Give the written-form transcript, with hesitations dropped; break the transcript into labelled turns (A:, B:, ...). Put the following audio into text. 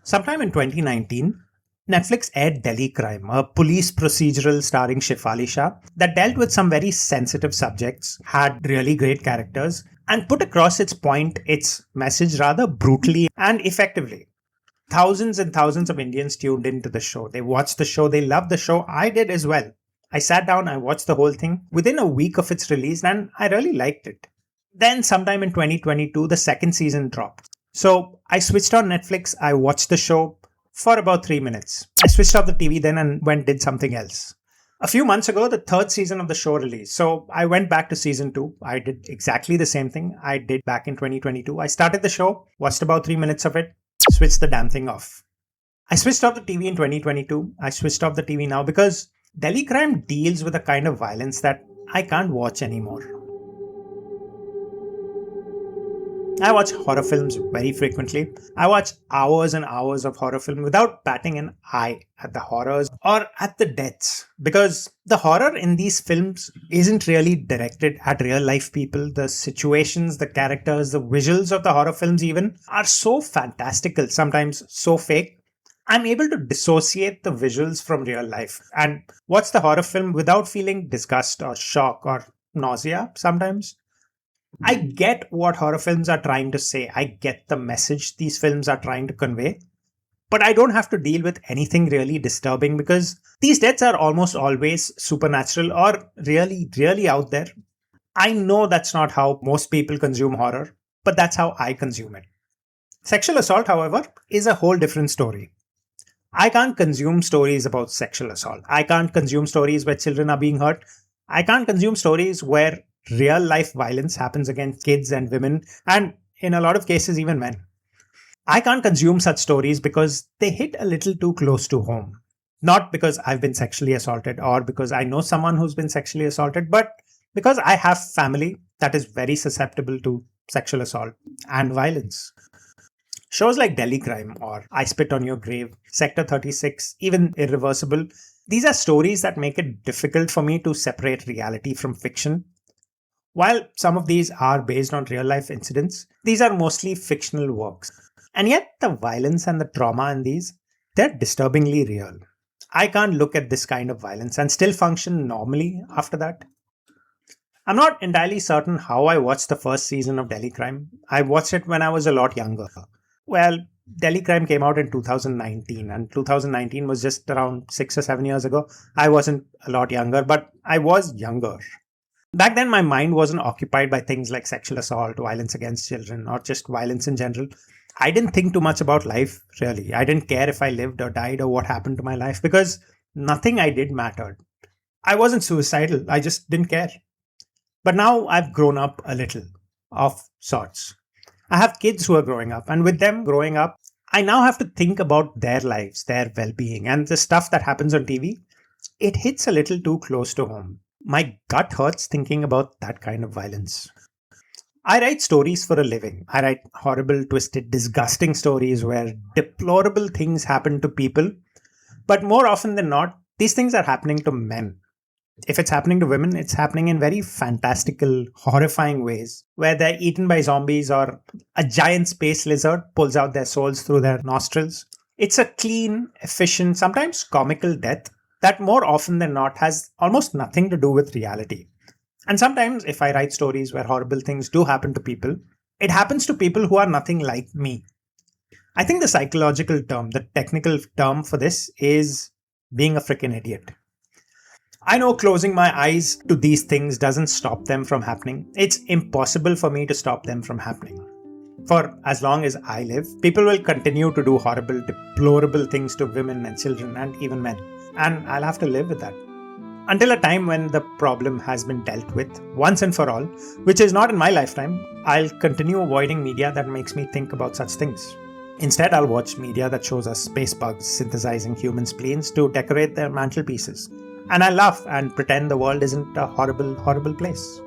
A: Sometime in 2019, Netflix aired Delhi Crime, a police procedural starring Shefali Shah that dealt with some very sensitive subjects, had really great characters, and put across its point, its message rather brutally and effectively. Thousands and thousands of Indians tuned into the show. They watched the show, they loved the show. I did as well. I sat down, I watched the whole thing within a week of its release, and I really liked it. Then, sometime in 2022, the second season dropped. So I switched on Netflix, I watched the show for about 3 minutes. I switched off the TV then and went did something else. A few months ago, the third season of the show released. So I went back to season 2. I did exactly the same thing I did back in 2022. I started the show, watched about 3 minutes of it, switched the damn thing off. I switched off the TV in 2022. I switched off the TV now because Delhi Crime deals with a kind of violence that I can't watch anymore. I watch horror films very frequently. I watch hours and hours of horror film without batting an eye at the horrors or at the deaths. Because the horror in these films isn't really directed at real life people. The situations, the characters, the visuals of the horror films even are so fantastical, sometimes so fake. I'm able to dissociate the visuals from real life and watch the horror film without feeling disgust or shock or nausea sometimes. I get what horror films are trying to say. I get the message these films are trying to convey. But I don't have to deal with anything really disturbing because these deaths are almost always supernatural or really, really out there. I know that's not how most people consume horror, but that's how I consume it. Sexual assault, however, is a whole different story. I can't consume stories about sexual assault. I can't consume stories where children are being hurt. I can't consume stories where real life violence happens against kids and women, and in a lot of cases, even men. I can't consume such stories because they hit a little too close to home. Not because I've been sexually assaulted or because I know someone who's been sexually assaulted, but because I have family that is very susceptible to sexual assault and violence. Shows like Delhi Crime or I Spit on Your Grave, Sector 36, even Irreversible, these are stories that make it difficult for me to separate reality from fiction. While some of these are based on real life incidents, these are mostly fictional works. And yet the violence and the trauma in these, they're disturbingly real. I can't look at this kind of violence and still function normally after that. I'm not entirely certain how I watched the first season of Delhi Crime. I watched it when I was a lot younger. Well, Delhi Crime came out in 2019 and 2019 was just around 6 or 7 years ago. I wasn't a lot younger, but I was younger. Back then, my mind wasn't occupied by things like sexual assault, violence against children, or just violence in general. I didn't think too much about life, really. I didn't care if I lived or died or what happened to my life because nothing I did mattered. I wasn't suicidal, I just didn't care. But now I've grown up a little, of sorts. I have kids who are growing up, and with them growing up, I now have to think about their lives, their well being, and the stuff that happens on TV. It hits a little too close to home. My gut hurts thinking about that kind of violence. I write stories for a living. I write horrible, twisted, disgusting stories where deplorable things happen to people. But more often than not, these things are happening to men. If it's happening to women, it's happening in very fantastical, horrifying ways, where they're eaten by zombies or a giant space lizard pulls out their souls through their nostrils. It's a clean, efficient, sometimes comical death that more often than not has almost nothing to do with reality. And sometimes if I write stories where horrible things do happen to people, it happens to people who are nothing like me. I think the psychological term, the technical term for this is being a freaking idiot. I know closing my eyes to these things doesn't stop them from happening. It's impossible for me to stop them from happening. For as long as I live, people will continue to do horrible, deplorable things to women and children and even men. And I'll have to live with that. Until a time when the problem has been dealt with once and for all, which is not in my lifetime, I'll continue avoiding media that makes me think about such things. Instead, I'll watch media that shows us space bugs synthesizing human spleens to decorate their mantelpieces. And I'll laugh and pretend the world isn't a horrible, horrible place.